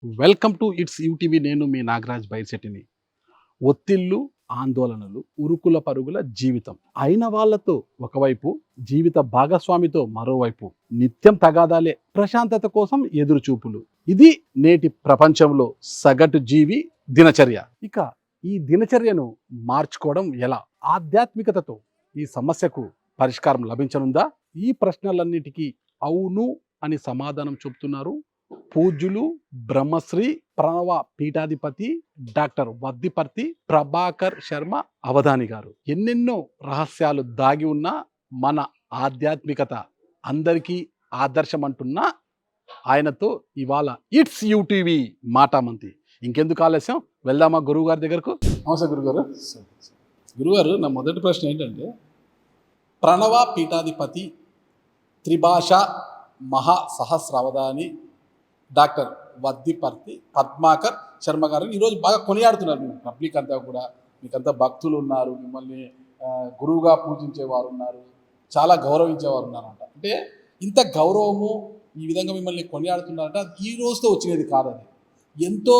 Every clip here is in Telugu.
Welcome to it's UTV. నేను మీ నాగరాజ్ బైర్శెట్టిని. ఒత్తిళ్ళు, ఆందోళనలు, ఉరుకుల పరుగుల జీవితం అయిన వాళ్ళతో ఒకవైపు, జీవిత భాగస్వామితో మరోవైపు, నిత్యం తగాదాలే, ప్రశాంతత కోసం ఎదురుచూపులు. ఇది నేటి ప్రపంచంలో సగటు జీవి దినచర్య. ఇక ఈ దినచర్యను మార్చుకోవడం ఎలా? ఆధ్యాత్మికతతో ఈ సమస్యకు పరిష్కారం లభించనుందా? ఈ ప్రశ్నలన్నిటికీ అవును అని సమాధానం చెబుతున్నారు పూజ్యులు బ్రహ్మశ్రీ ప్రణవ పీఠాధిపతి డాక్టర్ వద్దిపర్తి ప్రభాకర్ శర్మ అవధాని గారు. ఎన్నెన్నో రహస్యాలు దాగి ఉన్న మన ఆధ్యాత్మికత అందరికీ ఆదర్శం అంటున్న ఆయనతో ఇవాళ ఇట్స్ యూటీవీ మాటామంతి. ఇంకెందుకు ఆలస్యం, వెళ్దామా గురువు గారి దగ్గరకు? నమస్తే గురుగారు. గురుగారు, నా మొదటి ప్రశ్న ఏంటంటే, ప్రణవ పీఠాధిపతి త్రిభాష మహా సహస్రావధాని డాక్టర్ వద్దిపర్తి పద్మాకర్ శర్మ గారిని ఈరోజు బాగా కొనియాడుతున్నారు. మీరు పబ్లిక్ అంతా కూడా, మీకంతా భక్తులు ఉన్నారు, మిమ్మల్ని గురువుగా పూజించేవారు ఉన్నారు, చాలా గౌరవించేవారు ఉన్నారంట. అంటే ఇంత గౌరవము, ఈ విధంగా మిమ్మల్ని కొనియాడుతున్నారంటే అది ఈ రోజుతో వచ్చినది కాదని, ఎంతో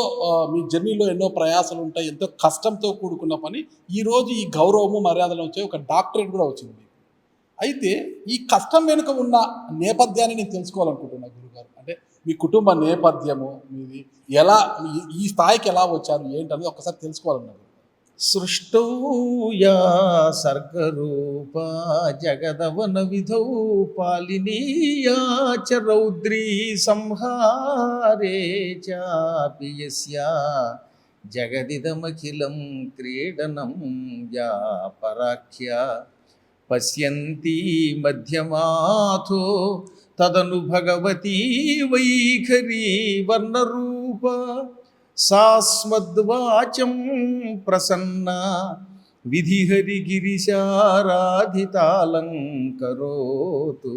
మీ జర్నీలో ఎన్నో ప్రయాసాలు ఉంటాయి, ఎంతో కష్టంతో కూడుకున్న పని. ఈరోజు ఈ గౌరవము మర్యాదలు వచ్చాయి, ఒక డాక్టరేట్ కూడా వచ్చింది. అయితే ఈ కష్టం వెనుక ఉన్న నేపథ్యాన్ని నేను తెలుసుకోవాలనుకుంటున్నాను గురుగారు. అంటే మీ కుటుంబ నేపథ్యము మీది, ఎలా ఈ స్థాయికి ఎలా వచ్చారు ఏంటనేది ఒకసారి తెలుసుకోవాలన్నారు. సృష్టౌ యా సర్గరూప జగదవన విధౌ పాలినీయా చ రౌద్రీ సంహారే చాపి యస్యా జగదిదమఖిలం క్రీడనం యా పరాఖ్యా పశ్యంతి మధ్యమాథో తదను భగవతీ వైఖరీ వర్ణరూప సాస్మద్వాచం ప్రసన్న విధిహరిగిరిశారాధితాలంకరోతు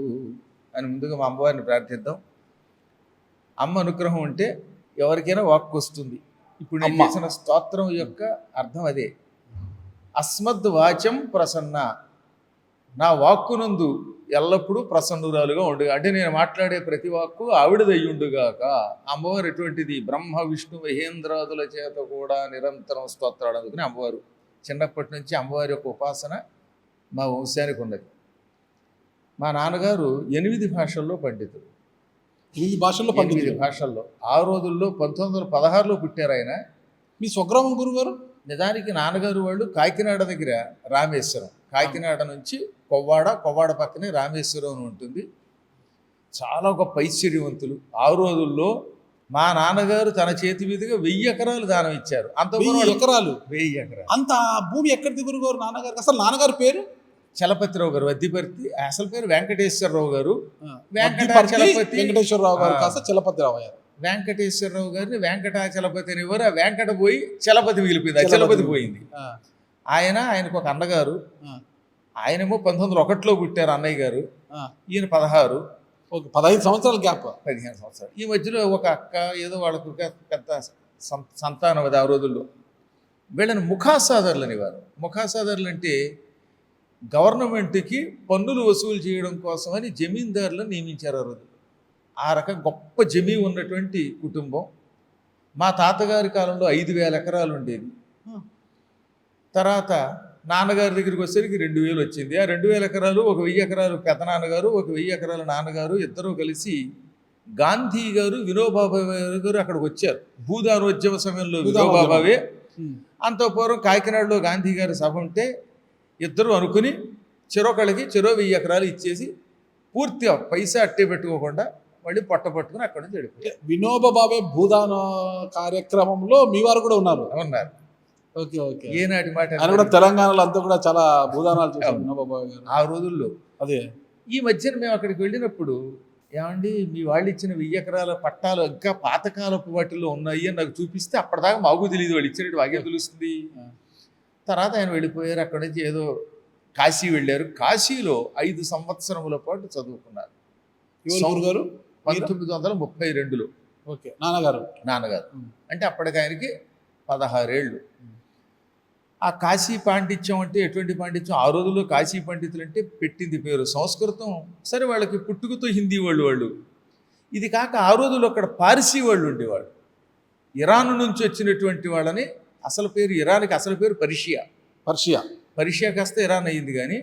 అని ముందుగా మా అమ్మవారిని ప్రార్థిద్దాం. అమ్మ అనుగ్రహం ఉంటే ఎవరికైనా వాక్కు వస్తుంది. ఇప్పుడు నేను చేసిన స్తోత్రం యొక్క అర్థం అదే. అస్మద్వాచం ప్రసన్న, నా వాక్కునందు ఎల్లప్పుడూ ప్రసన్నురాలుగా ఉండుగా. అంటే నేను మాట్లాడే ప్రతి వాక్కు ఆవిడదయ్యుండుగాక. అమ్మవారు ఎటువంటిది? బ్రహ్మ విష్ణు మహేంద్రాదుల చేత కూడా నిరంతరం స్తోత్రాలు అందుకుని అమ్మవారు. చిన్నప్పటి నుంచి అమ్మవారి యొక్క ఉపాసన మా వంశానికి ఉన్నది. మా నాన్నగారు 8 భాషల్లో పండితుడు. 8 భాషల్లో పండితుడు? 8 భాషల్లో. ఆ రోజుల్లో 1916లో పుట్టారు ఆయన. మీ స్వగ్రామం గురుగారు? నిజానికి నాన్నగారు వాళ్ళు కాకినాడ దగ్గర రామేశ్వరం, కాకినాడ నుంచి కొవ్వాడ పక్కనే రామేశ్వరం అని ఉంటుంది. చాలా గొప్ప ఐశ్వర్యవంతులు. ఆ రోజుల్లో మా నాన్నగారు తన చేతి మీదుగా 1000 ఎకరాలు దానం ఇచ్చారు. అంత 1000 ఎకరాలు? 1000 ఎకరాలు. అంత భూమి ఎక్కడిది గురుగారు నాన్నగారు? అసలు నాన్నగారి పేరు? చలపతిరావు గారు, వద్దిపర్తి. అసలు పేరు వెంకటేశ్వరరావు గారు. వెంకటేశ్వరరావు గారు కాస్త చలపతిరావు అయ్యారు. వెంకటేశ్వరరావు గారిని వెంకటాచలపతి అని ఎవరు? ఆ వెంకట పోయి చలపతి మిగిలిపోయింది, చలపతి పోయింది. ఆయనకు ఒక అన్నగారు. ఆయనేమో 1901లో పుట్టారు అన్నయ్య గారు. ఈయన 16. 15 సంవత్సరాల గ్యాప్. 15 సంవత్సరాలు. ఈ మధ్యలో ఒక అక్క, ఏదో వాళ్ళకు పెద్ద సంతానం అది ఆ రోజుల్లో. వీళ్ళని ముఖాసాదరులు అనేవారు. ముఖాసాదరులు అంటే గవర్నమెంట్కి పన్నులు వసూలు చేయడం కోసమని జమీందారులను నియమించారు ఆ రోజుల్లో. ఆ రకం గొప్ప జమీ ఉన్నటువంటి కుటుంబం. మా తాతగారి కాలంలో 5000 ఎకరాలు ఉండేది. తర్వాత నాన్నగారి దగ్గరికి వచ్చేసరికి 2000 వచ్చింది. ఆ 2000 ఎకరాలు, ఒక 1000 ఎకరాలు పెద్దనాన్నగారు, ఒక 1000 ఎకరాలు నాన్నగారు ఇద్దరూ కలిసి గాంధీ గారు, వినోబాబావే గారు అక్కడికి వచ్చారు. భూదానోద్యమ సమయంలో వినోబాబావే. అంత పూర్వం కాకినాడలో గాంధీ గారి సభ ఉంటే ఇద్దరు అనుకుని చెరొకళ్ళకి 1000 ఎకరాలు ఇచ్చేసి పూర్తిగా పైసా అట్టే పెట్టుకోకుండా మళ్ళీ పట్టుకుని అక్కడి నుంచి వెళ్ళిపోయారు. వినోబాబావే భూదాన కార్యక్రమంలో మీ వారు కూడా ఉన్నారు? ఉన్నారు. Okay okay. ఏనాటి మాట. ఆయన కూడా తెలంగాణలో అంతా కూడా చాలా భూదానాలు చేశారు వినోబాబావి గారు ఆ రోజుల్లో. అదే ఈ మధ్యన మేము అక్కడికి వెళ్ళినప్పుడు, ఏమండి మీ వాళ్ళు ఇచ్చిన 1000 ఎకరాల పట్టాలు ఇంకా పాతకాలపు వాటిల్లో ఉన్నాయి అని నాకు చూపిస్తే అప్పటిదాకా మాకు తెలియదు, వాళ్ళు ఇచ్చినట్టు మాకే తెలుస్తుంది. తర్వాత ఆయన వెళ్ళిపోయారు. అక్కడి నుంచి ఏదో కాశీ వెళ్ళారు. కాశీలో 5 సంవత్సరముల పాటు చదువుకున్నారు. గారు 1932లో. ఓకే. నాన్నగారు అంటే అప్పటికి ఆయనకి 16 ఏళ్ళు. ఆ కాశీ పాండిత్యం అంటే ఎటువంటి పాండిత్యం? ఆ రోజుల్లో కాశీ పండితులు అంటే పెట్టింది పేరు. సంస్కృతం సరే, వాళ్ళకి పుట్టుకతో హిందీ వాళ్ళు. ఇది కాక ఆ రోజుల్లో అక్కడ పార్సీ వాళ్ళు ఉండేవాళ్ళు. ఇరాన్ నుంచి వచ్చినటువంటి వాళ్ళని, అసలు పేరు ఇరాన్కి అసలు పేరు పర్షియా, పర్షియా కాస్త ఇరాన్ అయ్యింది. కానీ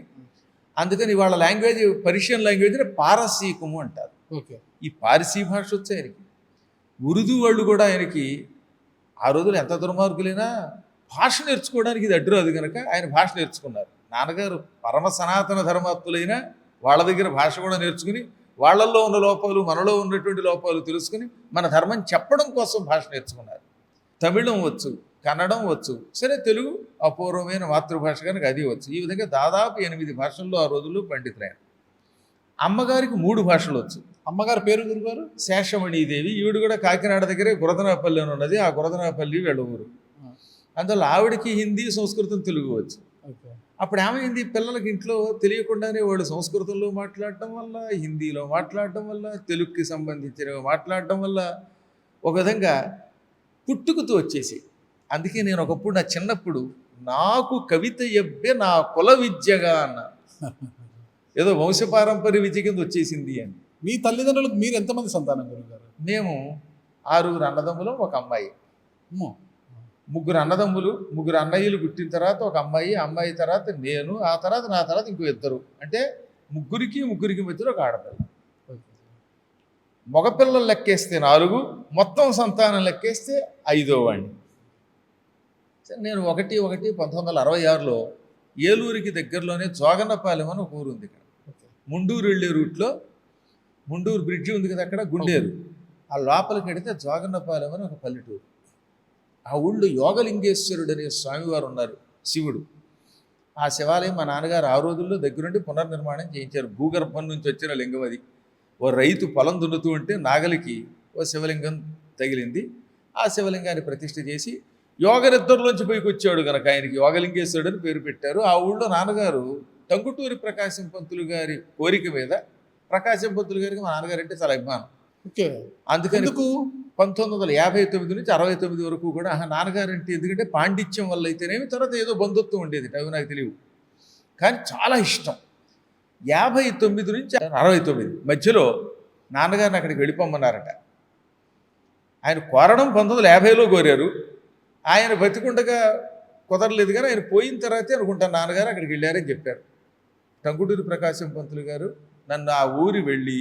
అందుకని వాళ్ళ లాంగ్వేజ్ పర్షియన్ లాంగ్వేజ్ని పారసీకము అంటారు. ఓకే. ఈ పారసీ భాష వచ్చి ఆయనకి, ఉర్దూ వాళ్ళు కూడా ఆయనకి ఆ రోజులు ఎంత దుర్మార్గులైనా భాష నేర్చుకోవడానికి ఇది అడ్డు రాదు కనుక ఆయన భాష నేర్చుకున్నారు. నాన్నగారు పరమ సనాతన ధర్మాత్ములైనా వాళ్ళ దగ్గర భాష కూడా నేర్చుకుని, వాళ్ళల్లో ఉన్న లోపాలు మనలో ఉన్నటువంటి లోపాలు తెలుసుకుని మన ధర్మం చెప్పడం కోసం భాష నేర్చుకున్నారు. తమిళం వచ్చు, కన్నడం వచ్చు, సరే తెలుగు అపూర్వమైన మాతృభాష కనుక అది వచ్చు. ఈ విధంగా దాదాపు 8 భాషల్లో ఆ రోజుల్లో పండితులైన. అమ్మగారికి 3 భాషలు వచ్చు. అమ్మగారి పేరు గురుగారు? శేషమణీదేవి. ఈవిడ కూడా కాకినాడ దగ్గరే గురదనాపల్లి అని ఉన్నది. ఆ గురదనాపల్లి వీళ్ళ ఊరు. అందువల్ల ఆవిడకి హిందీ, సంస్కృతం, తెలుగు వచ్చు. అప్పుడు ఏమైంది, పిల్లలకి ఇంట్లో తెలియకుండానే వాళ్ళు సంస్కృతంలో మాట్లాడటం వల్ల, హిందీలో మాట్లాడటం వల్ల, తెలుగుకి సంబంధించినవి మాట్లాడటం వల్ల ఒక విధంగా పుట్టుకతో వచ్చేసి. అందుకే నేను ఒకప్పుడు నా చిన్నప్పుడు నాకు కవిత ఎబ్బే నా కుల విద్యగా అన్న, ఏదో వంశపారంపర్య విద్య కింద వచ్చేసింది అని. మీ తల్లిదండ్రులకు మీరు ఎంతమంది సంతానం గురుగారు? మేము 6 అన్నదమ్ములు, ఒక అమ్మాయి. 3 అన్నదమ్ములు, 3 అన్నయ్యలు పుట్టిన తర్వాత ఒక అమ్మాయి, అమ్మాయి తర్వాత నేను, ఆ తర్వాత నా తర్వాత ఇంకో 2. అంటే ముగ్గురికి మధ్యలో ఒక ఆడపిల్ల. మగపిల్లలు లెక్కేస్తే 4, మొత్తం సంతానం లెక్కేస్తే 5వ వాడిని. నేను 1966లో ఏలూరికి దగ్గరలోనే జోగన్నపాలెం అని ఒక ఊరు ఉంది. ఇక్కడ ముండూరు వెళ్ళే రూట్లో ముండూరు బ్రిడ్జి ఉంది కదా, అక్కడ గుండేరు. ఆ లోపలికి వెడితే జోగన్నపాలెం అని ఒక పల్లెటూరు. ఆ ఊళ్ళో యోగలింగేశ్వరుడు అనే స్వామివారు ఉన్నారు, శివుడు. ఆ శివాలయం మా నాన్నగారు ఆ రోజుల్లో దగ్గరుండి పునర్నిర్మాణం చేయించారు. భూగర్భం నుంచి వచ్చిన లింగం అది. ఓ రైతు పొలం దున్నుతూ ఉంటే నాగలికి ఓ శివలింగం తగిలింది. ఆ శివలింగాన్ని ప్రతిష్ఠ చేసి యోగ నిద్రలోంచి పైకి వచ్చాడు కనుక ఆయనకి యోగలింగేశ్వరుడు అని పేరు పెట్టారు. ఆ ఊళ్ళో నాన్నగారు టంగుటూరి ప్రకాశం పంతులు గారి కోరిక మీద, ప్రకాశం పంతులు గారికి మా నాన్నగారు అంటే చాలా అభిమానం. అందుకని 1959 నుంచి 69 వరకు కూడా నాన్నగారు అంటే, ఎందుకంటే పాండిత్యం వల్ల అయితేనేమి, తర్వాత ఏదో బంధుత్వం ఉండేది, అవి నాకు తెలియవు, కానీ చాలా ఇష్టం. 59 నుంచి 69 మధ్యలో నాన్నగారిని అక్కడికి వెళ్ళిపోమన్నారట. ఆయన కోరడం 1950లో కోరారు. ఆయన బతికుండగా కుదరలేదు, కానీ ఆయన పోయిన తర్వాతే అనుకుంటాను నాన్నగారు అక్కడికి వెళ్ళారని చెప్పారు. టంగుటూరి ప్రకాశం పంతులు గారు నన్ను ఆ ఊరి వెళ్ళి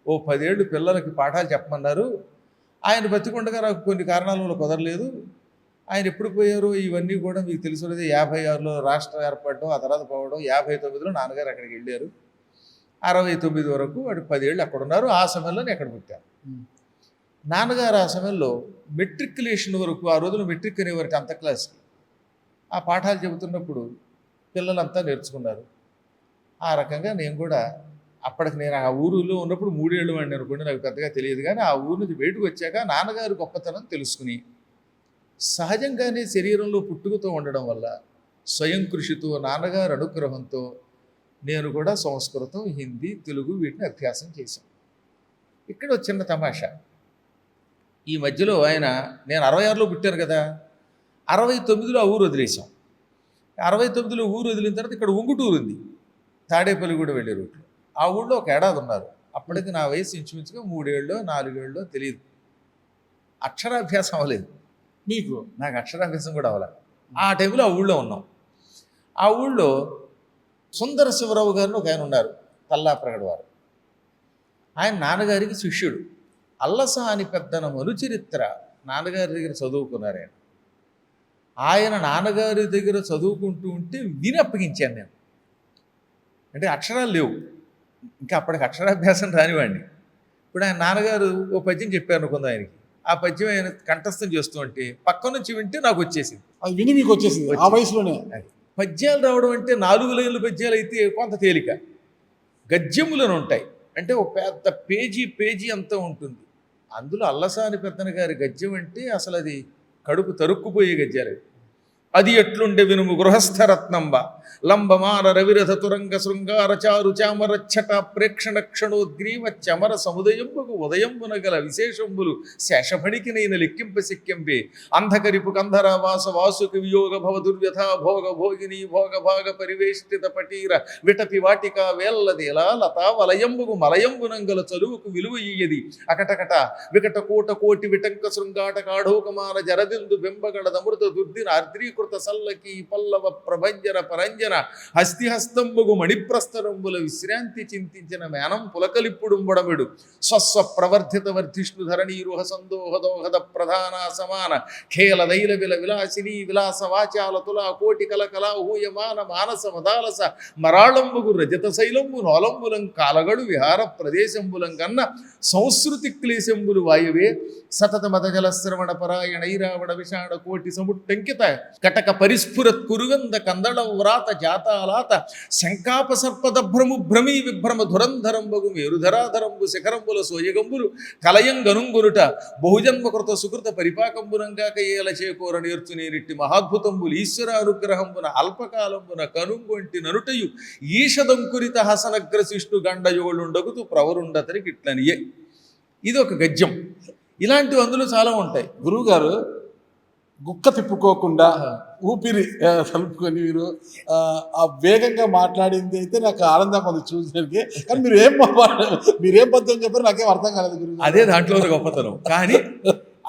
ఓ 10 ఏళ్ళు పిల్లలకి పాఠాలు చెప్పమన్నారు. ఆయన బతికుండగా నాకు కొన్ని కారణాల వల్ల కుదరలేదు. ఆయన ఎప్పుడు పోయారో ఇవన్నీ కూడా మీకు తెలుసున్నది. 56లో రాష్ట్రం ఏర్పడడం, ఆ తర్వాత పోవడం, 59లో నాన్నగారు అక్కడికి వెళ్ళారు. 69 వరకు వాడు 10 ఏళ్ళు అక్కడ ఉన్నారు. ఆ సమయంలో నేను ఎక్కడ పుట్టాను. నాన్నగారు ఆ సమయంలో మెట్రికులేషన్ వరకు, ఆ రోజున మెట్రిక్ అనేవారు 10th క్లాస్కి, ఆ పాఠాలు చెబుతున్నప్పుడు పిల్లలంతా నేర్చుకున్నారు. ఆ రకంగా నేను కూడా అప్పటికి, నేను ఆ ఊరిలో ఉన్నప్పుడు 3 ఏళ్ళు వాడిని అనుకోండి, నాకు పెద్దగా తెలియదు. కానీ ఆ ఊరి నుంచి బయటకు వచ్చాక నాన్నగారి గొప్పతనం తెలుసుకుని, సహజంగానే శరీరంలో పుట్టుకతో ఉండడం వల్ల, స్వయం కృషితో, నాన్నగారి అనుగ్రహంతో నేను కూడా సంస్కృతం, హిందీ, తెలుగు వీటిని అభ్యాసం చేశాను. ఇక్కడ ఒక చిన్న తమాషా. ఈ మధ్యలో నేను 66లో పుట్టాను కదా, 69లో ఆ ఊరు వదిలేసాం. 69లో ఊరు వదిలిన తర్వాత ఇక్కడ ఉంగుటూరు ఉంది, తాడేపల్లి కూడా వెళ్ళే రూట్లో. ఆ ఊళ్ళో ఒక ఏడాది ఉన్నారు. అప్పటికి నా వయసు ఇంచుమించుగా 3 ఏళ్ళో 4 ఏళ్ళో తెలియదు. అక్షరాభ్యాసం అవ్వలేదు. మీకు? నాకు అక్షరాభ్యాసం కూడా అవ్వలేదు. ఆ టైంలో ఆ ఊళ్ళో ఉన్నాం. ఆ ఊళ్ళో సుందర శివరావు గారిని ఒక ఆయన ఉన్నారు, తల్లాప్రగడ వారు. ఆయన నాన్నగారికి శిష్యుడు. అల్లసాని పెద్దన మనుచరిత్ర నాన్నగారి దగ్గర చదువుకున్నారు. ఆయన నాన్నగారి దగ్గర చదువుకుంటూ ఉంటే విని అప్పగించాను నేను. అంటే అక్షరాలు లేవు, ఇంకా అప్పటికి అక్షరాభ్యాసం రానివాడిని. ఇప్పుడు ఆయన నాన్నగారు ఓ పద్యం చెప్పారు అనుకుంది ఆయనకి. ఆ పద్యం ఆయన కంఠస్థం చేస్తూ ఉంటే పక్క నుంచి వింటే నాకు వచ్చేసింది. అది విని మీకు వచ్చేసింది ఆ వయసులోనే? పద్యాలు రావడం అంటే 4 లైన్ల పద్యాలు అయితే కొంత తేలిక. గద్యములను ఉంటాయి, అంటే ఒక పెద్ద పేజీ అంతా ఉంటుంది. అందులో అల్లసాని పెద్దన గారి గద్యం అంటే అసలు అది కడుపు తరుక్కుపోయే గద్యాలు. అది ఎట్లుండే వినుము గృహస్థరత్నంబ లంబమాన రవిరథ తురంగ శృంగార చారు చామరచ్చట ప్రేక్షణ క్షణోద్గ్రీవ చమర సముదయంబుకు ఉదయంబున గల విశేషంబులు శేషఫణికినైన లెక్కింప సిక్కింపే అంధకరిపు కంధర వాస వాసుకి వియోగ భవ దుర్వ్యథ భోగ భోగిని భోగ భాగ పరివేష్టిత పటీర విటపి వాటిక వేల్లదేలా లతా వలయంబుకు మలయంబునంగల చలువుకు విలువ ఇయ్యది అకటకట వికట కూట కోటి విటంక శృంగాట కాఢోకమాన జరదిందు బింబగడదమృత దుర్దిన ఆర్ద్రీకృత సల్లకి పల్లవ ప్రభంజన పరంజన హస్తిహస్తంబుగు మణిప్రస్తరంబుల విశ్రాంతి చింతించిన మేనం పులకలిప్పుడుంబడమిడు స్వస్వ ప్రవర్ధిత వర్ధిష్ణు ధరణీరుహ సందోహ దోహద ప్రధాన సమాన ఖేల దైల విల విలాసిని విలాస వాచాల తులా కోటి కలకలా హూయమాన మానస మదాలస మరాళంబుగు రజత శైలంబు నోలంబులం కాలగడు విహార ప్రదేశంబులం కన్న సంస్కృతి క్లేశంబులు వాయువే సతత మదజల శ్రవణ పరాయణ ఐరావణ విషాణ కోటి సముట్టంకిత కటక పరిస్ఫురత్ కురుగంద కందళ వ్రాత జాతాలాత శంకాప సర్పదభ్రము భ్రమీ విభ్రమ ధురంధరంబగు మేరుధరాధరంబు శిఖరంబుల సోయగంబులు కలయంగనుంగునుట బహుజన్మకృత సుకృత పరిపాకంబునంగాక ఏల చేకూర నేర్చునేనిట్టి మహాద్భుతంబులు ఈశ్వర అనుగ్రహంబున అల్పకాలంబున కనుంగొంటి ననుటయు ఈషదంకురిత హసనగ్రశిష్ణు గండయోళుండగుతూ ప్రవరుండతనికి ఇట్లనియే. ఇది ఒక గద్యం. ఇలాంటివి అందులో చాలా ఉంటాయి. గురువుగారు గుక్క తిప్పుకోకుండా ఊపిరి కలుపుకొని మీరు ఆ వేగంగా మాట్లాడింది అయితే నాకు ఆనందంగా ఉంది చూసడానికి. కానీ మీరేం పద్యం చెప్పారు నాకేం అర్థం కాలేదు గురువు. అదే దాంట్లో గొప్పతనం. కానీ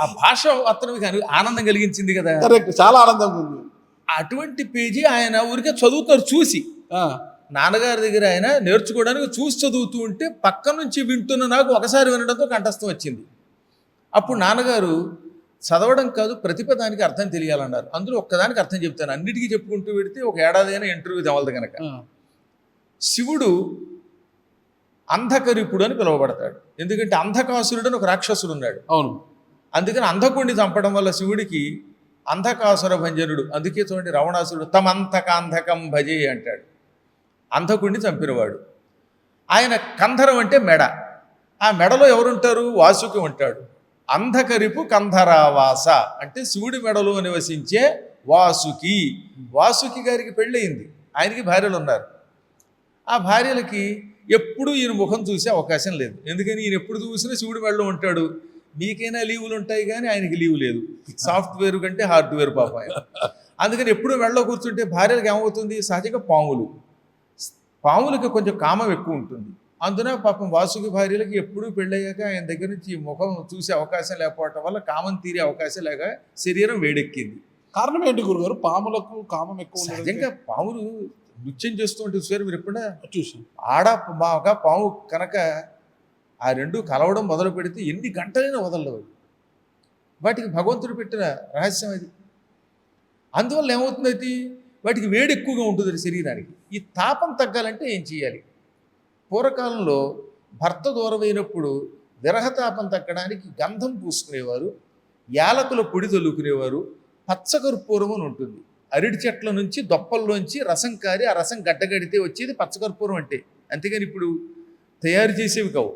ఆ భాష అతనికి ఆనందం కలిగించింది కదా. కరెక్ట్, చాలా ఆనందంగా ఉంది. అటువంటి పేజీ ఆయన ఊరికే చదువుతారు చూసి. నాన్నగారి దగ్గర ఆయన నేర్చుకోవడానికి చూసి చదువుతూ ఉంటే పక్క నుంచి వింటున్న నాకు ఒకసారి వినడంతో కంఠస్థం వచ్చింది. అప్పుడు నాన్నగారు చదవడం కాదు ప్రతిపదానికి అర్థం తెలియాలన్నారు. అందులో ఒక్కదానికి అర్థం చెప్తాను, అన్నిటికీ చెప్పుకుంటూ పెడితే ఒక ఏడాది అయినా ఇంటర్వ్యూ తెవలదు కనుక. శివుడు అంధకరిపుడు అని పిలువబడతాడు. ఎందుకంటే అంధకాసురుడు అని ఒక రాక్షసుడు ఉన్నాడు. అవును. అందుకని అంధకుడిని చంపడం వల్ల శివుడికి అంధకాసుర భంజనుడు. అందుకే చూడండి రావణాసురుడు తమంతకాంధకం భజే అంటాడు. అంధకుడిని చంపినవాడు ఆయన. కంధరం అంటే మెడ. ఆ మెడలో ఎవరుంటారు? వాసుకి ఉంటాడు. అంధకరిపు కంధరావాస అంటే శివుడి మెడలో నివసించే వాసుకి. వాసుకి గారికి పెళ్ళయింది, ఆయనకి భార్యలు ఉన్నారు. ఆ భార్యలకి ఎప్పుడూ ఈయన ముఖం చూసే అవకాశం లేదు. ఎందుకని ఈయన ఎప్పుడు చూసినా శివుడి మెడలో ఉంటాడు. మీకైనా లీవులు ఉంటాయి కానీ ఆయనకి లీవు లేదు. సాఫ్ట్వేర్ కంటే హార్డ్వేర్ పాపం ఆయన. అందుకని ఎప్పుడు మెడలో కూర్చుంటే భార్యలకు ఏమవుతుంది? సహజంగా పాములకి కొంచెం కామం ఎక్కువ ఉంటుంది. అందున పాపం వాసుకి భార్యలకి ఎప్పుడూ పెళ్ళయ్యాక ఆయన దగ్గర నుంచి ముఖం చూసే అవకాశం లేకపోవటం వల్ల కామం తీరే అవకాశం లేక శరీరం వేడెక్కింది. కారణం ఏంటి గురుగారు? పాములకు కామం ఎక్కువ. సహజంగా పాములు నృత్యం చేస్తూ ఉంటే చూసారు మీరు ఎప్పుడైనా? చూసాను. ఆడ పాము కనుక ఆ రెండు కలవడం మొదలు పెడితే ఎన్ని గంటలైనా వదలవు. వాటికి భగవంతుడు పెట్టిన రహస్యం అది. అందువల్ల ఏమవుతుంది? వాటికి వేడి ఎక్కువగా ఉంటుంది శరీరానికి. ఈ తాపం తగ్గాలంటే ఏం చేయాలి? పూర్వకాలంలో భర్త దూరమైనప్పుడు విరహతాపం తగ్గడానికి గంధం పూసుకునేవారు, యాలకుల పొడి తొలుకునేవారు, పచ్చకర్పూరం అని ఉంటుంది. అరటి చెట్ల నుంచి దొప్పల్లోంచి రసం కారి ఆ రసం గడ్డగడితే వచ్చేది పచ్చకర్పూరం అంటే. అంతేగాని ఇప్పుడు తయారు చేసేవి కావు,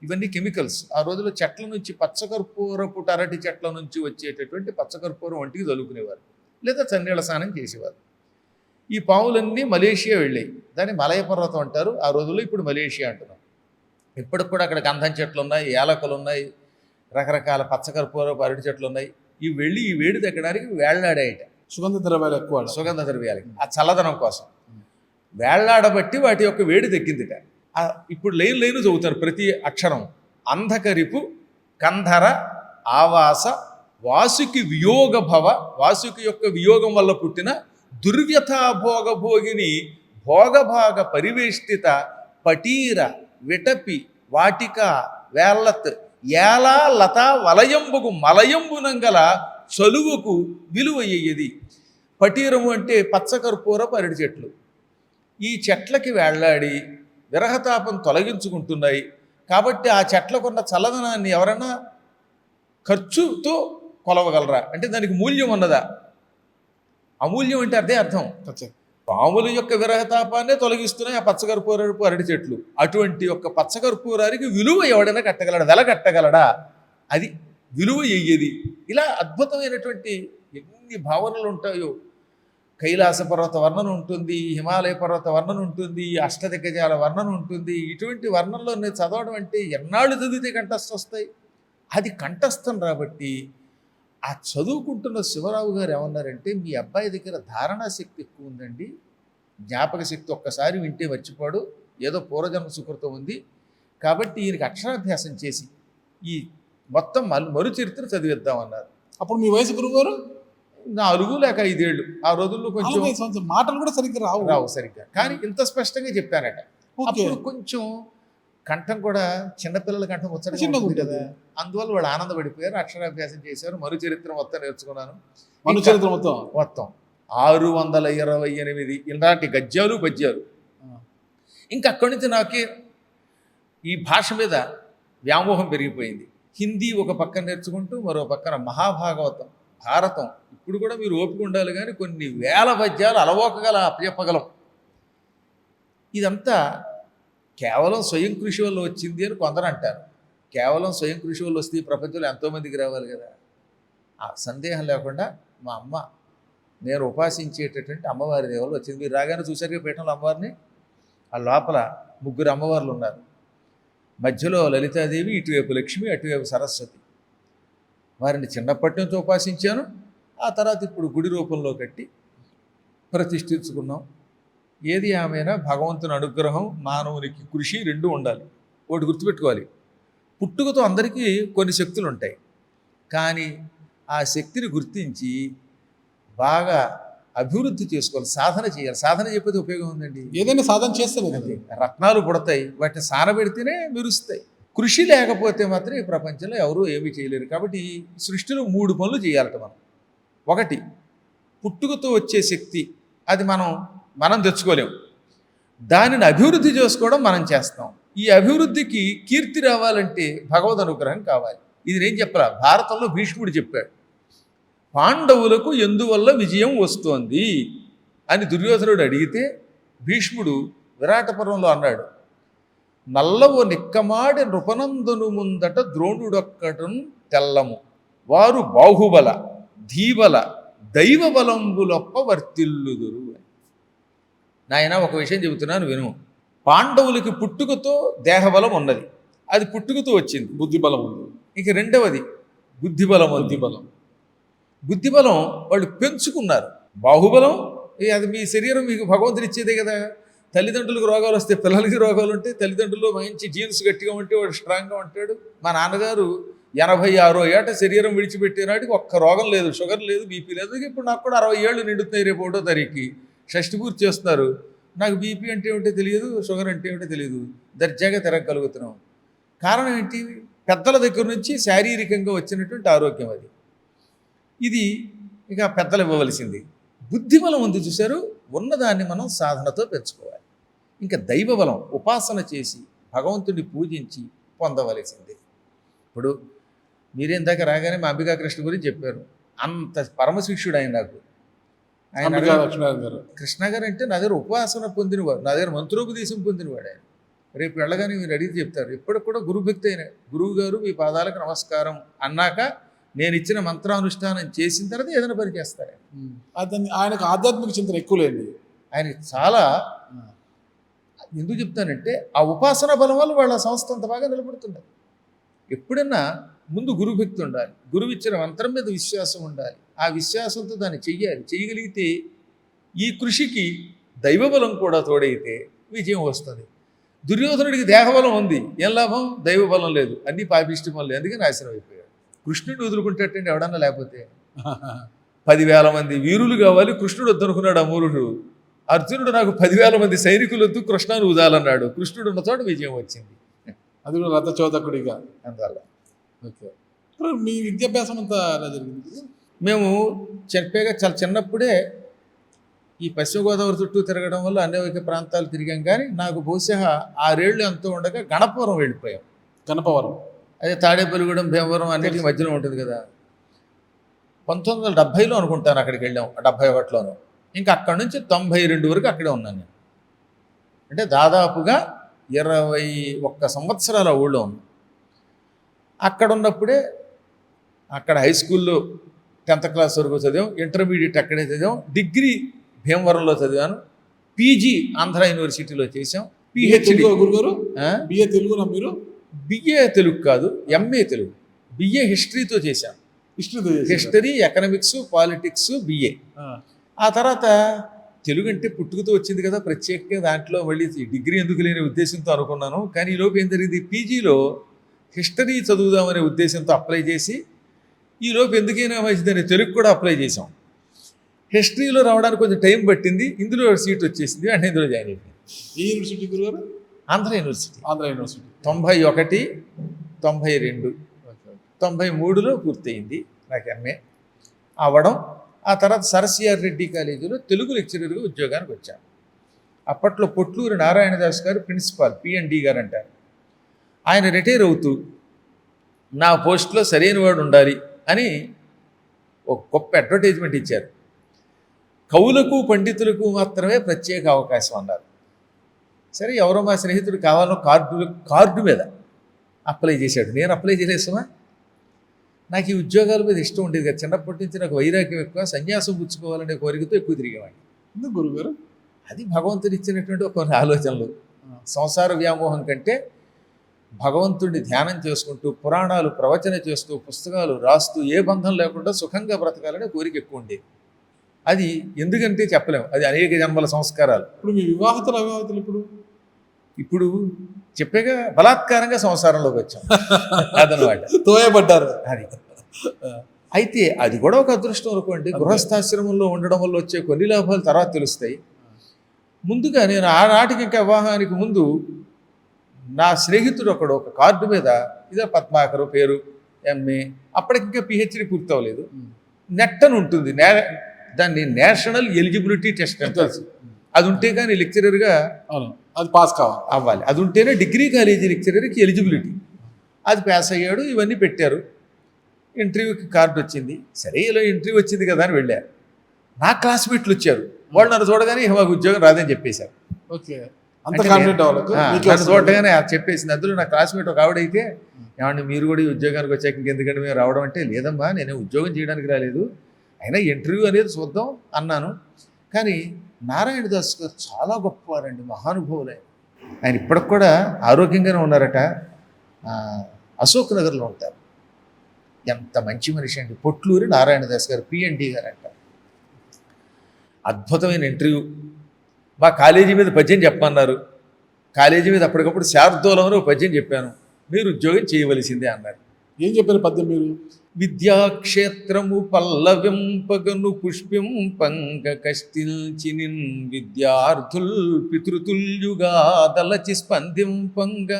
ఇవన్నీ కెమికల్స్. ఆ రోజుల్లో చెట్ల నుంచి పచ్చకర్పూరపు అరటి చెట్ల నుంచి వచ్చేటటువంటి పచ్చకర్పూరం వంటికి తొలుకునేవారు, లేదా చన్నీళ్ళ స్నానం చేసేవారు. ఈ పాములన్నీ మలేషియా వెళ్ళాయి. దాన్ని మలయ పర్వతం అంటారు ఆ రోజుల్లో, ఇప్పుడు మలేషియా అంటున్నాం. ఇప్పటికి కూడా అక్కడ గంధం చెట్లు ఉన్నాయి, యాలకులు ఉన్నాయి, రకరకాల పచ్చకర్పూరపు అరటి చెట్లు ఉన్నాయి. ఇవి వెళ్ళి ఈ వేడి తగ్గడానికి వేళ్లాడాయట. సుగంధ ద్రవ్యాలు ఎక్కువ. సుగంధ ద్రవ్యాలకి ఆ చల్లదనం కోసం వేళ్లాడబట్టి వాటి యొక్క వేడి తగ్గిందిట. ఇప్పుడు లైన్ చదువుతారు ప్రతి అక్షరం. అంధకరిపు కంధర ఆవాస వాసుకి వియోగ భవ. వాసుకి యొక్క వియోగం వల్ల పుట్టిన దుర్వ్యథా భోగభోగిని భోగభాగ పరివేష్టిత పటీర విటపి వాటిక వేల్లత్ ఏలా లత వలయంబుకు మలయంబునంగల చలువుకు విలువయ్యేది. పటీరము అంటే పచ్చకర్పూరపు అరటి చెట్లు. ఈ చెట్లకి వేళ్లాడి విరహతాపం తొలగించుకుంటున్నాయి కాబట్టి ఆ చెట్లకున్న చల్లదనాన్ని ఎవరైనా ఖర్చుతో కొలవగలరా అంటే దానికి మూల్యం ఉన్నదా? అమూల్యం అంటే అదే అర్థం. పాముల యొక్క విరహతాపాన్నే తొలగిస్తున్నాయి ఆ పచ్చకర్పూరపు అరటి చెట్లు. అటువంటి యొక్క పచ్చకర్పూరానికి విలువ ఎవడైనా కట్టగలడా? వెల కట్టగలడా? అది విలువ ఎయ్యేది. ఇలా అద్భుతమైనటువంటి ఎన్ని భావనలు ఉంటాయో. కైలాస పర్వత వర్ణన ఉంటుంది, హిమాలయ పర్వత వర్ణన ఉంటుంది, అష్టదిగ్గజాల వర్ణన ఉంటుంది. ఇటువంటి వర్ణనలో నేను చదవడం అంటే ఎన్నాళ్ళు చదివితే కంఠస్థ వస్తాయి. అది కంఠస్థం కాబట్టి ఆ చదువుకుంటున్న శివరావు గారు ఏమన్నారంటే, మీ అబ్బాయి దగ్గర ధారణా శక్తి ఎక్కువ ఉందండి, జ్ఞాపక శక్తి ఒక్కసారి వింటే మర్చిపోడు, ఏదో పూర్వజన్మ సుకృతం ఉంది, కాబట్టి ఈయనకి అక్షరాభ్యాసం చేసి ఈ మొత్తం మరు చరిత్ర చదివిద్దామన్నారు. అప్పుడు మీ వయసు గురుగారు 4 లేక 5 ఏళ్ళు. ఆ రోజుల్లో కొంచెం 45 సంవత్సరాలు మాటలు కూడా సరిగ్గా రావు సరిగ్గా, కానీ ఇంత స్పష్టంగా చెప్పారట. ఓకే. అప్పుడు కొంచెం కంఠం కూడా చిన్నపిల్లల కంఠం ముచ్చటగా చిన్నగా ఉంటుంది ఉంటుంది. కదా, అందువల్ల వాళ్ళు ఆనందపడిపోయారు, అక్షరాభ్యాసం చేశారు. మరు చరిత్ర మొత్తం నేర్చుకున్నాను. మను చరిత్ర మొత్తం మొత్తం 628 ఇలాంటి గద్యాలు పద్యాలు. ఇంకా అక్కడి నుంచి నాకే ఈ భాష మీద వ్యామోహం పెరిగిపోయింది. హిందీ ఒక పక్కన నేర్చుకుంటూ మరో పక్కన మహాభాగవతం, భారతం. ఇప్పుడు కూడా మీరు ఓపిక ఉండాలి, కానీ కొన్ని వేల పద్యాలు అలవోకగల అప్పచెప్పగలం. ఇదంతా కేవలం స్వయం కృషి వల్ల వచ్చింది అని కొందరు అంటారు. కేవలం స్వయం కృషి వల్ల వస్తే ఈ ప్రపంచంలో ఎంతోమందికి రావాలి కదా. ఆ సందేహం లేకుండా మా అమ్మ, నేను ఉపాసించేటటువంటి అమ్మవారి దేవుళ్ళు వచ్చింది. మీరు రాగానే చూసారుగా పీఠంలో అమ్మవారిని. ఆ లోపల 3 అమ్మవార్లు ఉన్నారు. మధ్యలో లలితాదేవి, ఇటువైపు లక్ష్మి, అటువైపు సరస్వతి. వారిని చిన్నప్పటి నుంచి ఉపాసించాను. ఆ తర్వాత ఇప్పుడు గుడి రూపంలో కట్టి ప్రతిష్ఠించుకున్నాం. ఏది ఆమెనా భగవంతుని అనుగ్రహం, మానవునికి కృషి 2 ఉండాలి. ఒకటి గుర్తుపెట్టుకోవాలి, పుట్టుకతో అందరికీ కొన్ని శక్తులు ఉంటాయి, కానీ ఆ శక్తిని గుర్తించి బాగా అభివృద్ధి చేసుకోవాలి, సాధన చేయాలి. సాధన చెప్పేది ఉపయోగం ఉందండి. ఏదైనా సాధన చేస్తారు కదా. రత్నాలు పుడతాయి, వాటిని సానబెడితేనే మెరుస్తాయి. కృషి లేకపోతే మాత్రం ఈ ప్రపంచంలో ఎవరూ ఏమీ చేయలేరు. కాబట్టి ఈ సృష్టిలో 3 పనులు చేయాలట మనం. ఒకటి, పుట్టుకతో వచ్చే శక్తి, అది మనం తెచ్చుకోలేము. దానిని అభివృద్ధి చేసుకోవడం మనం చేస్తాం. ఈ అభివృద్ధికి కీర్తి రావాలంటే భగవద్ అనుగ్రహం కావాలి. ఇది నేను చెప్పరా, భారతంలో భీష్ముడు చెప్పాడు. పాండవులకు ఎందువల్ల విజయం వస్తోంది అని దుర్యోధనుడు అడిగితే భీష్ముడు విరాటపురంలో అన్నాడు, నల్లవు నిక్కమాడి నృపనందును ముందట ద్రోణుడొక్కటం తెల్లము, వారు బాహుబల ధీబల దైవ బలంబులొప్ప వర్తిల్లుదురు. నాయన ఒక విషయం చెబుతున్నాను విను. పాండవులకి పుట్టుకతో దేహబలం ఉన్నది, అది పుట్టుకతో వచ్చింది. బుద్ధి బలం ఉంది. ఇక రెండవది బుద్ధిబలం ఉంది. బుద్ధిబలం వాళ్ళు పెంచుకున్నారు. బాహుబలం అది మీ శరీరం మీకు భగవంతుడు ఇచ్చేదే కదా. తల్లిదండ్రులకు రోగాలు వస్తే పిల్లలకి రోగాలు ఉంటాయి. తల్లిదండ్రులు మంచి జీన్స్ గట్టిగా ఉంటే వాడు స్ట్రాంగ్గా ఉంటాడు. మా నాన్నగారు 86వ ఏట శరీరం విడిచిపెట్టే నాటికి ఒక్క రోగం లేదు, షుగర్ లేదు, బీపీ లేదు. ఇప్పుడు నాకు కూడా 60 ఏళ్ళు నిండుతున్నాయి. రేపు 1వ తారీఖుకి షష్ఠి పూర్తి చేస్తున్నారు. నాకు బీపీ అంటే ఏమిటో తెలియదు, షుగర్ అంటే ఏమిటో తెలియదు, దర్జాగా తిరగలుగుతున్నాం. కారణం ఏంటి? పెద్దల దగ్గర నుంచి శారీరకంగా వచ్చినటువంటి ఆరోగ్యం అది. ఇది ఇక పెద్దలు ఇవ్వవలసింది. బుద్ధిబలం ఉంది చూశారు, ఉన్నదాన్ని మనం సాధనతో పెంచుకోవాలి. ఇంకా దైవబలం ఉపాసన చేసి భగవంతుడిని పూజించి పొందవలసింది. ఇప్పుడు మీరేం దాకా రాగానే మా అంబికా కృష్ణ గురించి చెప్పారు. అంత పరమశిష్యుడు ఆయన నాకు. ఆయన కృష్ణ గారు అంటే నా దగ్గర ఉపాసన పొందినవాడు, నా దగ్గర మంత్రోపదేశం పొందినవాడు ఆయన. రేపు వెళ్ళగానే మీరు అడిగితే చెప్తారు. ఇప్పటికి కూడా గురుభక్తి అయిన గురువు గారు మీ పాదాలకు నమస్కారం అన్నాక నేను ఇచ్చిన మంత్రానుష్ఠానం చేసిన తర్వాత ఏదైనా పని చేస్తారు. అతన్ని ఆయనకు ఆధ్యాత్మిక చింతన ఎక్కువ లేదు. ఆయన చాలా, ఎందుకు చెప్తానంటే ఆ ఉపాసన బలం వల్ల వాళ్ళ సంస్థ అంత బాగా నిలబడుతున్నారు. ఎప్పుడన్నా ముందు గురుభక్తి ఉండాలి, గురువు ఇచ్చిన మంత్రం మీద విశ్వాసం ఉండాలి. ఆ విశ్వాసంతో దాన్ని చెయ్యాలి. చేయగలిగితే ఈ కృషికి దైవబలం కూడా తోడైతే విజయం వస్తుంది. దుర్యోధనుడికి దేహబలం ఉంది, ఏం లాభం? దైవబలం లేదు, అన్నీ పాపిష్టి పనులు, అందుకే నాశనం అయిపోయాడు. కృష్ణుడిని వదులుకుంటేటండి ఎవడన్నా, లేకపోతే 10,000 మంది వీరులు కావాలి, కృష్ణుడు వద్దనుకున్నాడు అమూలుడు. అర్జునుడు నాకు 10,000 మంది సైనికులు వద్దు, కృష్ణాను ఉదాలన్నాడు. కృష్ణుడు ఉన్న చోట విజయం వచ్చింది. అది కూడా రథచోదకుడిగా. అందువల్ల ఓకే. ఇప్పుడు మీ విద్యాభ్యాసం అంతా ఎలా జరిగింది? మేము చెప్పేగా చాలా చిన్నప్పుడే ఈ పశ్చిమ గోదావరి చుట్టూ తిరగడం వల్ల అనేక ప్రాంతాలు తిరిగాం. కానీ నాకు బహుశా 6 ఏళ్ళు ఎంతో ఉండగా గణపవరం వెళ్ళిపోయాం. గణపవరం అదే తాడేపల్లిగూడెం, భీమవరం అన్నిటికీ మధ్యలో ఉంటుంది కదా. 1970లో అనుకుంటాను అక్కడికి వెళ్ళాం, 71లోను. ఇంకా అక్కడి నుంచి 92 వరకు అక్కడే ఉన్నాను నేను. అంటే దాదాపుగా 21 సంవత్సరాల ఊళ్ళో ఉన్నాను. అక్కడ ఉన్నప్పుడే అక్కడ హై స్కూల్లో 10th క్లాస్ వరకు చదివాం, ఇంటర్మీడియట్ అక్కడే చదివాం, డిగ్రీ భీమవరంలో చదివాను. పీజీ ఆంధ్ర యూనివర్సిటీలో చేశాం. పిహెచ్డి తెలుగు గురుగారు బిఏ తెలుగునా మీరు? బిఏ తెలుగు కాదు, ఎంఏ తెలుగు. బిఏ హిస్టరీతో చేశాను. History, economics, politics, BA. ఆ తర్వాత తెలుగు అంటే పుట్టుకతో వచ్చింది కదా, ప్రత్యేకంగా దాంట్లో మళ్ళీ డిగ్రీ ఎందుకు లేని ఉద్దేశంతో అనుకున్నాను. కానీ ఈలోపు ఏం జరిగింది, పీజీలో హిస్టరీ చదువుదామనే ఉద్దేశంతో అప్లై చేసి ఈలోపు ఎందుకైనా మంచిదని తెలుగు కూడా అప్లై చేసాం. హిస్టరీలో రావడానికి కొంచెం టైం పట్టింది, ఇందులో సీట్ వచ్చేసింది, అంటే ఇందులో జాయిన్ అయిపోయింది. ఏ యూనివర్సిటీ గురుగారు? ఆంధ్ర యూనివర్సిటీ. ఆంధ్ర యూనివర్సిటీ 91, 92, 93లో పూర్తయింది నాకు ఎంఏ అవ్వడం. ఆ తర్వాత సరసిఆర్ రెడ్డి కాలేజీలో తెలుగు లెక్చరర్గా ఉద్యోగానికి వచ్చాను. అప్పట్లో పొట్లూరు నారాయణదాస్ గారు ప్రిన్సిపాల్, పిఎన్డి గారు అంటారు. ఆయన రిటైర్ అవుతూ నా పోస్ట్లో సరైన వాడు ఉండాలి అని ఒక గొప్ప అడ్వర్టైజ్మెంట్ ఇచ్చారు. కవులకు పండితులకు మాత్రమే ప్రత్యేక అవకాశం అన్నారు. సరే, ఎవరో మా స్నేహితుడు కావాలో కార్డు మీద అప్లై చేశాడు. నేను అప్లై చేయలేసుమా, నాకు ఈ ఉద్యోగాల మీద ఇష్టం ఉండేది కదా. చిన్నప్పటి నుంచి నాకు వైరాగ్యం ఎక్కువ, సన్యాసం పుచ్చుకోవాలనే కోరికతో ఎక్కువ తిరిగేవాడిని. ఎందుకు గురుగారు? అది భగవంతుడు ఇచ్చినటువంటి కొన్ని ఆలోచనలు. సంసార వ్యామోహం కంటే భగవంతుడిని ధ్యానం చేసుకుంటూ, పురాణాలు ప్రవచన చేస్తూ, పుస్తకాలు రాస్తూ, ఏ బంధం లేకుండా సుఖంగా బ్రతకాలనే కోరిక ఎక్కువ ఉండేది. అది ఎందుకంటే చెప్పలేము, అది అనేక జన్మల సంస్కారాలు. ఇప్పుడు మీ వివాహితులు అవివాహితులు ఇప్పుడు చెప్పేగా బలాత్కారంగా సంసారంలోకి వచ్చాం అదనమాట. తోయబడ్డారు. అది అయితే అది కూడా ఒక అదృష్టం అనుకోండి. గృహస్థాశ్రమంలో ఉండడం వల్ల వచ్చే కొన్ని లాభాలు తర్వాత తెలుస్తాయి. ముందుగా నేను ఆనాటికి ఇంకా వివాహానికి ముందు నా స్నేహితుడు ఒకడు ఒక కార్డు మీద ఇదే పద్మాకరు పేరు, ఎంఏ, అప్పటికింకా పిహెచ్డి పూర్తి అవ్వలేదు, నెట్ అని ఉంటుంది, దాన్ని నేషనల్ ఎలిజిబిలిటీ టెస్ట్ అంటే అది ఉంటే కానీ లెక్చరర్గా అది పాస్ అవ్వాలి. అది ఉంటేనే డిగ్రీ కాలేజీ లెక్చరర్కి ఎలిజిబిలిటీ. అది పాస్ అయ్యాడు, ఇవన్నీ పెట్టారు. ఇంటర్వ్యూకి కార్డు వచ్చింది. సరే, ఇలా ఇంటర్వ్యూ వచ్చింది కదా అని వెళ్ళారు. నా క్లాస్మేట్లు వచ్చారు. వాళ్ళు నన్ను చూడగానే మాకు ఉద్యోగం రాదని చెప్పేశారు. ఓకే, అంత కాన్ఫిడెంట్ నన్ను చూడగానే చెప్పేసింది. అందులో నా క్లాస్మేట్ ఒక ఆవిడైతే, ఏమంటే మీరు కూడా ఈ ఉద్యోగానికి వచ్చాక ఇంకెందుకంటే మేము రావడం అంటే, లేదమ్మా నేను ఉద్యోగం చేయడానికి రాలేదు, అయినా ఇంటర్వ్యూ అనేది చూద్దాం అన్నాను. కానీ నారాయణదాస్ గారు చాలా గొప్పవారండి, మహానుభావులే. ఆయన ఇప్పటికి కూడా ఆరోగ్యంగానే ఉన్నారట. అశోక్ నగర్లో ఉంటారు. ఎంత మంచి మనిషి అండి. పొట్లూరి నారాయణదాస్ గారు, పిఎన్డి గారు అంట. అద్భుతమైన ఇంటర్వ్యూ. మా కాలేజీ మీద పద్యం చెప్పమన్నారు. కాలేజీ మీద అప్పటికప్పుడు శార్దూలంలో పద్యం చెప్పాను. మీరు ఉద్యోగం చేయవలసిందే అన్నారు. ఏం చెప్పారు పద్యం మీరు? విద్యాక్షేత్రము పల్లవింపగను పుష్పింపంగ కష్టిల్చినిన్ విద్యార్థుల్ పితృతుల్యుగా దలచి స్పందింపంగ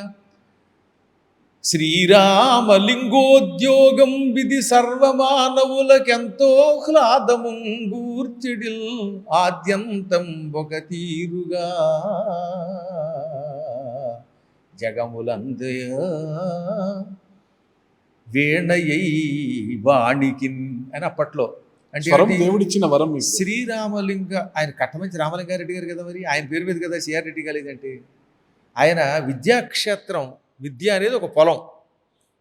శ్రీరామలింగోద్యోగం విధి సర్వమానవులకెంతో హ్లాదముంగూర్చిడిల్ ఆద్యంతం ఒక తీరుగా జగములందయ వీణయై వాణికిన్ అని అప్పట్లో. అంటే దేవుడిచ్చిన వరం. శ్రీరామలింగ, ఆయన కట్టమంచి రామలింగారెడ్డి గారు కదా, మరి ఆయన పేరు మీద కదా సిఆర్ రెడ్డి కాలేజ్ అంటే. ఆయన విద్యాక్షేత్రం, విద్య అనేది ఒక పొలం.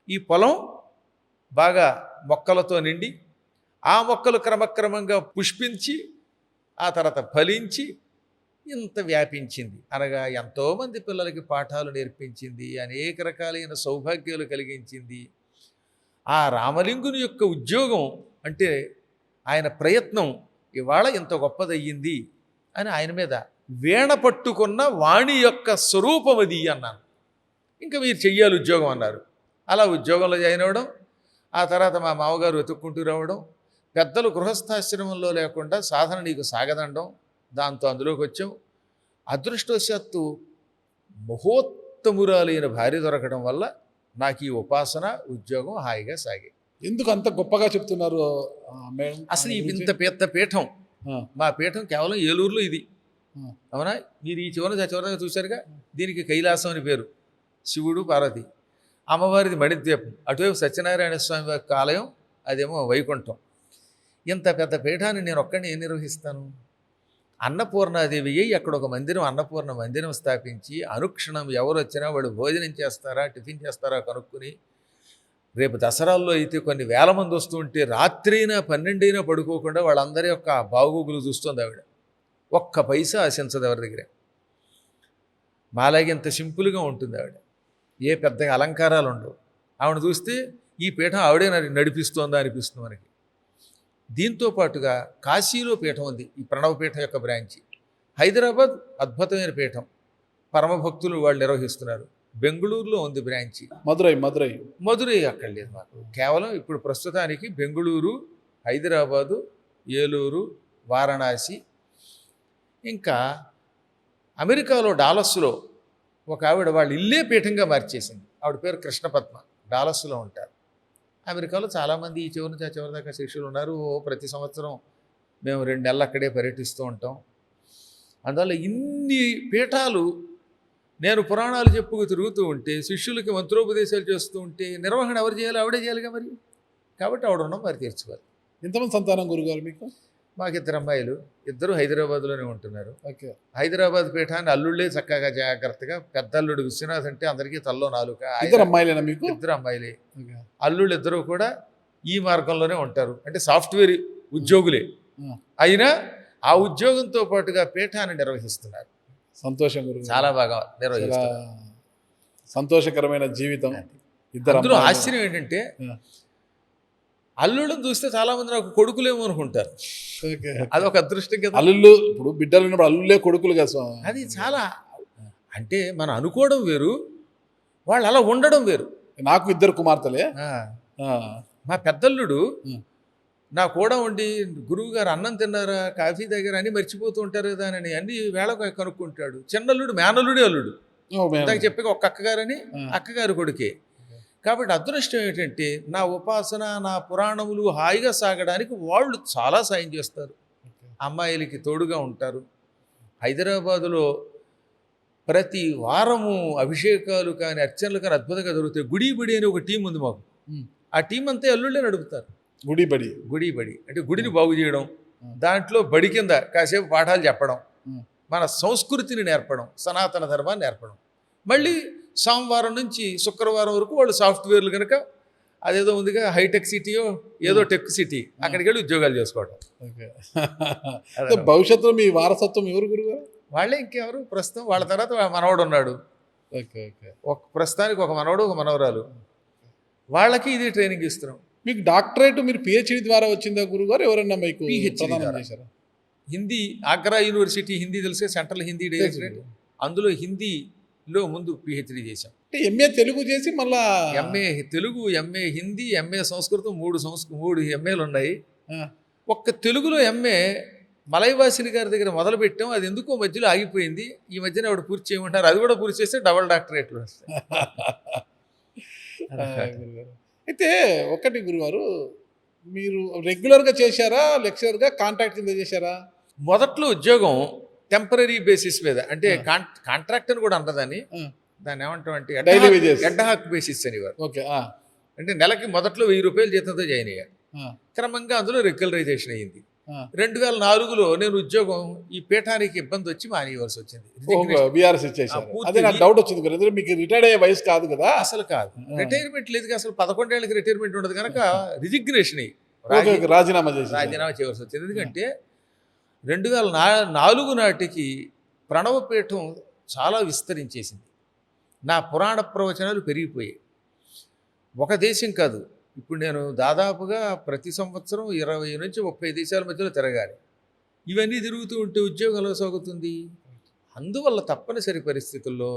ఈ పొలం బాగా మొక్కలతో నిండి, ఆ మొక్కలు క్రమక్రమంగా పుష్పించి ఆ తర్వాత ఫలించి ఇంత వ్యాపించింది. అనగా ఎంతోమంది పిల్లలకి పాఠాలు నేర్పించింది, అనేక రకాలైన సౌభాగ్యాలు కలిగించింది. ఆ రామలింగుని యొక్క ఉద్యోగం అంటే ఆయన ప్రయత్నం ఇవాళ ఇంత గొప్పదయ్యింది అని ఆయన మీద వీణ పట్టుకున్న వాణి యొక్క స్వరూపం అది అన్నాను. ఇంకా మీరు చెయ్యాలి ఉద్యోగం అన్నారు. అలా ఉద్యోగంలో జాయిన్ అవ్వడం, ఆ తర్వాత మా మామగారు వెతుక్కుంటూ రావడం, పెద్దలు గృహస్థాశ్రమంలో లేకుండా సాధన నీకు సాగదండం, దాంతో అందులోకి వచ్చాం. అదృష్టవశాత్తు మహోత్తమురాలైన భార్య దొరకడం వల్ల నాకు ఈ ఉపాసన ఉద్యోగం హాయిగా సాగాయి. ఎందుకు అంత గొప్పగా చెప్తున్నారు మేడం? అసలు ఇంత పెద్ద పీఠం, మా పీఠం కేవలం ఏలూరులో ఇది. అవునా? మీరు ఈ చివరిగా చూశారుగా, దీనికి కైలాసం అని పేరు. శివుడు, పార్వతి, అమ్మవారిది మణిద్వీపం, అటువైపు సత్యనారాయణ స్వామి యొక్క ఆలయం, అదేమో వైకుంఠం. ఇంత పెద్ద పీఠాన్ని నేను ఒక్కడిని ఏం నిర్వహిస్తాను? అన్నపూర్ణాదేవి అయ్యి అక్కడ ఒక మందిరం, అన్నపూర్ణ మందిరం స్థాపించి అనుక్షణం ఎవరు వచ్చినా వాడు భోజనం చేస్తారా, టిఫిన్ చేస్తారా కనుక్కుని, రేపు దసరాల్లో అయితే కొన్ని వేల మంది వస్తూ ఉంటే రాత్రి అయినా 12 అయినా పడుకోకుండా వాళ్ళందరి యొక్క బాగోగులు చూస్తుంది ఆవిడ. ఒక్క పైసా ఆశించదు ఎవరి దగ్గర. మాలాగే ఇంత సింపుల్గా ఉంటుంది ఆవిడ. ఏ పెద్దగా అలంకారాలు ఉండవు. ఆవిడ చూస్తే ఈ పీఠం ఆవిడే నడిపిస్తోందా అనిపిస్తుంది మనకి. దీంతో పాటుగా కాశీలో పీఠం ఉంది, ఈ ప్రణవ పీఠం యొక్క బ్రాంచి. హైదరాబాద్ అద్భుతమైన పీఠం, పరమభక్తులు వాళ్ళు నిర్వహిస్తున్నారు. బెంగళూరులో ఉంది బ్రాంచి. మధురై అక్కడ లేదు మాకు. కేవలం ఇప్పుడు ప్రస్తుతానికి బెంగళూరు, హైదరాబాదు, ఏలూరు, వారణాసి, ఇంకా అమెరికాలో డాలస్లో ఒక ఆవిడ వాళ్ళ ఇల్లే పీఠంగా మార్చేసింది. ఆవిడ పేరు కృష్ణపద్మ, డాలస్లో ఉంటారు. అమెరికాలో చాలామంది ఈ చివరి నుంచి ఆ చివరి దాకా శిష్యులు ఉన్నారు. ప్రతి సంవత్సరం మేము 2 నెలలు అక్కడే పర్యటిస్తూ ఉంటాం. అందువల్ల ఇన్ని పీఠాలు నేను పురాణాలు చెప్పుకు తిరుగుతూ ఉంటే, శిష్యులకి మంత్రోపదేశాలు చేస్తూ ఉంటే నిర్వహణ ఎవరు చేయాలి? ఆవిడే చేయాలిగా మరి. కాబట్టి ఆవిడ ఉన్నాం మరి తీర్చుకోవాలి. ఎంతమంది సంతానం గురుగారు మీకు? మాకు 2 అమ్మాయిలు, 2 హైదరాబాద్లోనే ఉంటున్నారు. ఓకే. హైదరాబాద్ పీఠాన్ని అల్లుళ్ళే చక్కగా జాగ్రత్తగా, పెద్ద అల్లుడు విశ్వనాథ్ అంటే అందరికీ తల్లో 4. 2 అమ్మాయిలేనా మీకు? 2 అమ్మాయిలే. అల్లుళ్ళు 2 కూడా ఈ మార్గంలోనే ఉంటారు. అంటే సాఫ్ట్వేర్ ఉద్యోగులే అయినా ఆ ఉద్యోగంతో పాటుగా పీఠాన్ని నిర్వహిస్తున్నారు. సంతోషం గురుగారు, చాలా బాగా నిర్వహిస్తారు. సంతోషకరమైన జీవితం. అందులో ఆశ్చర్యం ఏంటంటే అల్లుళ్ళని చూస్తే చాలా మంది నాకు కొడుకులేమో అనుకుంటారు. అదొక అదృష్టం కదా. అల్లుళ్ళు ఇప్పుడు బిడ్డలు ఉన్నప్పుడు అల్లుళ్ళే కొడుకులు కదా. అది చాలా, అంటే మనం అనుకోవడం వేరు, వాళ్ళు అలా ఉండడం వేరు. నాకు 2 కుమార్తెలే. మా పెద్దల్లుడు నా కూడా ఉండి, గురువు గారు అన్నం తిన్నారా, కాఫీ దగ్గర అని మర్చిపోతూ ఉంటారు కదా అని అన్ని వేళ కనుక్కుంటాడు. చిన్నల్లుడు మేనల్లుడే అల్లుడు. ఇందాక చెప్పాక ఒక అక్కగారని, అక్కగారు కొడుకే. కాబట్టి అదృష్టం ఏంటంటే నా ఉపాసన, నా పురాణములు హాయిగా సాగడానికి వాళ్ళు చాలా సాయం చేస్తారు. అమ్మాయిలకి తోడుగా ఉంటారు. హైదరాబాదులో ప్రతి వారము అభిషేకాలు కానీ అర్చనలు కానీ అద్భుతంగా జరుగుతాయి. గుడి అని ఒక టీం ఉంది మాకు. ఆ టీం అంతా అల్లుళ్ళే నడుపుతారు. గుడి బడి అంటే గుడిని బాగు చేయడం, దాంట్లో బడి కింద కాసేపు పాఠాలు చెప్పడం, మన సంస్కృతిని నేర్పడం, సనాతన ధర్మాన్ని నేర్పడం. మళ్ళీ సోమవారం నుంచి శుక్రవారం వరకు వాళ్ళు సాఫ్ట్వేర్లు కనుక అదేదో ఉందిగా హైటెక్ సిటీయో ఏదో టెక్ సిటీ, అక్కడికి వెళ్ళి ఉద్యోగాలు చేసుకోవడం. భవిష్యత్తులో మీ వారసత్వం ఎవరు గురుగారు? వాళ్ళే, ఇంకెవరు. ప్రస్తుతం వాళ్ళ తర్వాత మనవడు ఉన్నాడు. ఒక ప్రస్తుతానికి ఒక మనవడు, ఒక మనవరాలు. వాళ్ళకి ఇది ట్రైనింగ్ ఇస్తున్నాం. మీకు డాక్టరేట్ మీరు పిహెచ్డి ద్వారా వచ్చిందా గురుగారు? ఎవరన్నా మీకు పిహెచ్డి చేశారా? హిందీ, ఆగ్రా యూనివర్సిటీ హిందీ తెలిసే, సెంట్రల్ హిందీ డైరెక్టరేట్, అందులో హిందీలో ముందు పిహెచ్డి చేశాం. అంటే ఎంఏ తెలుగు చేసి మళ్ళా MA Telugu, MA Hindi, MA సంస్కృతం, 3 ఎంఏలు ఉన్నాయి. ఒక్క తెలుగులో ఎంఏ మలైవాసిని గారి దగ్గర మొదలు పెట్టాం. అది ఎందుకో మధ్యలో ఆగిపోయింది. ఈ మధ్యన ఆవిడ పూర్తి చేయమంటారు. అది కూడా పూర్తి చేస్తే డబల్ డాక్టరేట్లు వస్తాయి. అయితే ఒకటి గురుగారు, మీరు రెగ్యులర్గా చేశారా, లెక్చరర్గా కాంట్రాక్ట్ కింద చేశారా? మొదట్లో ఉద్యోగం టెంపరీ బేసిస్ మీద, అంటే కాంట్రాక్ట్ అని కూడా అంటదని, దాన్ని ఏమంటాం అంటే ఎడ్హాక్ బేసిస్ అనేవారు. ఓకే. అంటే నెలకి మొదట్లో 1000 రూపాయలు జీతంతో జాయిన్ అయ్యారు. క్రమంగా అందులో రెగ్యులరైజేషన్ అయ్యింది. 2004లో నేను ఉద్యోగం ఈ పీఠానికి ఇబ్బంది వచ్చి మానేయవలసి వచ్చింది. డౌట్ వచ్చింది, మీకు రిటైర్డ్ అయ్యే వయసు కాదు కదా? అసలు కాదు, రిటైర్మెంట్ లేదు. అసలు 11 ఏళ్ళకి రిటైర్మెంట్ ఉండదు కనుక రిజిగ్నేషన్ రాజీనామా చేయవలసి వచ్చింది. ఎందుకంటే 2004 నాటికి ప్రణవపీఠం చాలా విస్తరించేసింది. నా పురాణ ప్రవచనాలు పెరిగిపోయాయి. ఒక దేశం కాదు, ఇప్పుడు నేను దాదాపుగా ప్రతి సంవత్సరం 20 నుంచి 30 దేశాల మధ్యలో తిరగాలి. ఇవన్నీ తిరుగుతూ ఉంటే ఉద్యోగం ఎలా సాగుతుంది? అందువల్ల తప్పనిసరి పరిస్థితుల్లో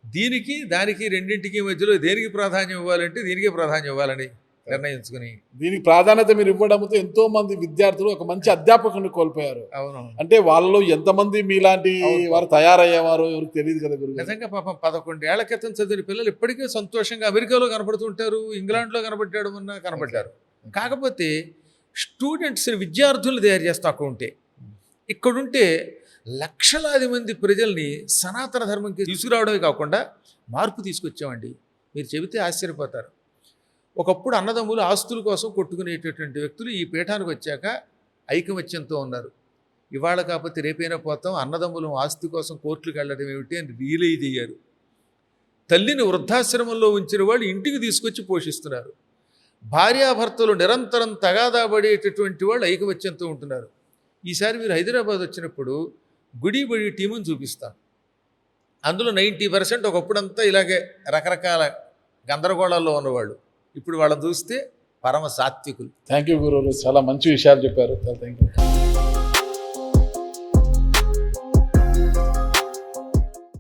దీనికి దానికి రెండింటికి మధ్యలో దేనికి ప్రాధాన్యం ఇవ్వాలంటే దీనికే ప్రాధాన్యం ఇవ్వాలని నిర్ణయించుకుని, దీనికి ప్రాధాన్యత మీరు ఇవ్వడంతో ఎంతో మంది విద్యార్థులు ఒక మంచి అధ్యాపకుని కోల్పోయారు. అవును. అంటే వాళ్ళు ఎంతమంది మీలాంటి వారు తయారయ్యేవారు ఎవరికి తెలియదు కదా గురు. నిజంగా పాపం 11 ఏళ్ల క్రితం చదివిన పిల్లలు ఇప్పటికే సంతోషంగా అమెరికాలో కనపడుతుంటారు, ఇంగ్లాండ్లో కనబడ్డాడు మొన్న కనబడ్డారు. కాకపోతే స్టూడెంట్స్, విద్యార్థులు తయారు చేస్తూ ఉంటే, ఇక్కడుంటే లక్షలాది మంది ప్రజల్ని సనాతన ధర్మంకి తీసుకురావడమే కాకుండా మార్పు తీసుకొచ్చామండి. మీరు చెబితే ఆశ్చర్యపోతారు. ఒకప్పుడు అన్నదమ్ములు ఆస్తుల కోసం కొట్టుకునేటటువంటి వ్యక్తులు ఈ పీఠానికి వచ్చాక ఐకమత్యంతో ఉన్నారు. ఇవాళ కాకపోతే రేపైనా పోతాం, అన్నదమ్ములు ఆస్తి కోసం కోర్టులకు వెళ్ళడం ఏమిటి అని రియలైజ్ అయ్యారు. తల్లిని వృద్ధాశ్రమంలో ఉంచిన వాళ్ళు ఇంటికి తీసుకొచ్చి పోషిస్తున్నారు. భార్యాభర్తలు నిరంతరం తగాదాబడేటటువంటి వాళ్ళు ఐకమత్యంతో ఉంటున్నారు. ఈసారి మీరు హైదరాబాద్ వచ్చినప్పుడు గుడి బడి టీముని చూపిస్తాను. అందులో 90% ఒకప్పుడంతా ఇలాగే రకరకాల గందరగోళాల్లో ఉన్నవాళ్ళు. ఇప్పుడు వాళ్ళని చూస్తే పరమ సాత్వికులు. థ్యాంక్ యూ గురువులు, చాలా మంచి విషయాలు చెప్పారు. Thank you.